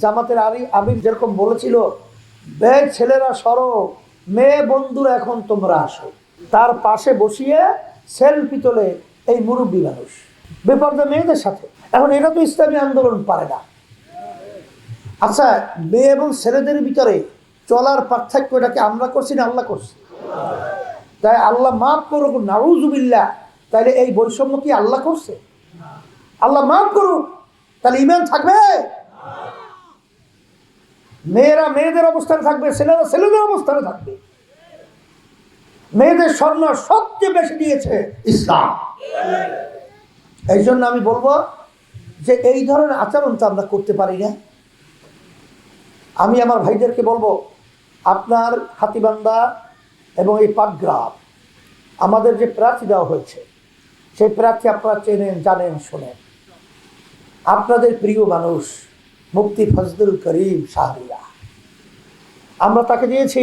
জামাতের আমির যেরকম বলেছিল, বে ছেলেরা সরো, মেয়ে বন্ধুরা এখন তোমরা আসো, তার পাশে বসিয়ে সেলফি তোলে এই মুরব্বী মানুষ বেপরদা মেয়েদের সাথে। এখন এটা তো ইসলামী আন্দোলন পারে না। আচ্ছা, মেয়ে এবং ছেলেদের ভিতরে চলার পার্থক্যটাকে আমরা করছি না আল্লাহ করছি? তাই আল্লাহ মাফ করুক, নাউজুবিল্লাহ। তাইলে এই বৈষম্য কি আল্লাহ করছে? আল্লাহ মাফ করুক, তাহলে ইমান থাকবে? মেয়েরা মেয়েদের অবস্থানে থাকবে, ছেলেরা ছেলেদের অবস্থানে থাকবে। মেয়েদের স্বর্ণ সবচেয়ে বেশি দিয়েছে ইসলাম। এই জন্য আমি বলবো যে এই ধরনের আচরণ তো আমরা করতে পারি না। আমি আমার ভাইদেরকে বলবো, আপনার হাতীবান্ধা এবং এই পাটগ্রাম আমাদের যে প্রার্থী দেওয়া হয়েছে, সেই প্রার্থী আপনারা চেনেন, জানেন, শোনেন। আপনাদের প্রিয় মানুষ মুফতি ফজলুল করিম শাহরিয়ার, আমরা তাকে দিয়েছি।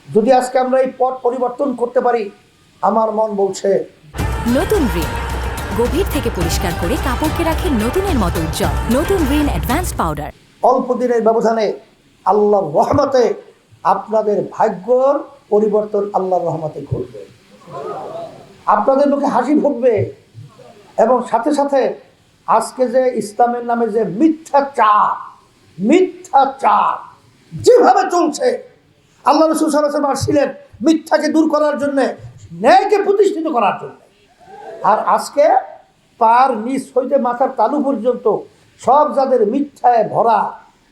যদি আজকে আমরা এই পথ পরিবর্তন করতে পারি, আমার মন বলছে নতুন রিন গভীর থেকে পরিষ্কার করে কাপড়কে রাখে নতুনের মতো উজ্জ্বল। নতুন রিন অ্যাডভান্সড পাউডার। অল্প দিনের ব্যবধানে আল্লাহর রহমতে আপনাদের ভাগ্যর পরিবর্তন আল্লাহর রহমতে ঘটবে। আপনাদের মুখে হাসি ফুটবে এবং সাথে সাথে আজকে যে ইসলামের নামে যে মিথ্যাচার যেভাবে চলছে, আল্লাহ রাসূল সাল্লাল্লাহু আলাইহি ওয়াসাল্লাম আসছিলেন মিথ্যাকে দূর করার জন্য, ন্যায়কে প্রতিষ্ঠিত করার জন্য। আর আজকে পার নিচ হইতে মাথার তালু পর্যন্ত সব যাদের মিথ্যায় ভরা,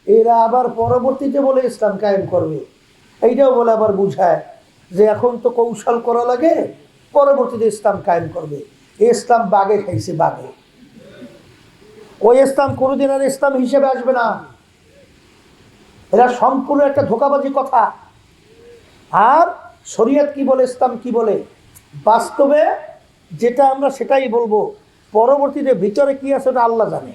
এরা আবার পরবর্তীতে বলে ইসলাম কায়েম করবে। এইটাও বলে আবার বুঝায় যে এখন তো কৌশল করা লাগে, পরবর্তীতে ইসলাম কায়েম করবে। এই ইসলাম বাগে খাইছে, বাগে। ওই ইসলাম কোনোদিন আর ইসলাম হিসেবে আসবে না। এরা সম্পূর্ণ একটা ধোঁকাবাজি কথা। আর শরীয়ত কি বলে, ইসলাম কি বলে, বাস্তবে যেটা আমরা সেটাই বলবো। পরবর্তীতে ভিতরে কি আছে ওটা আল্লাহ জানে।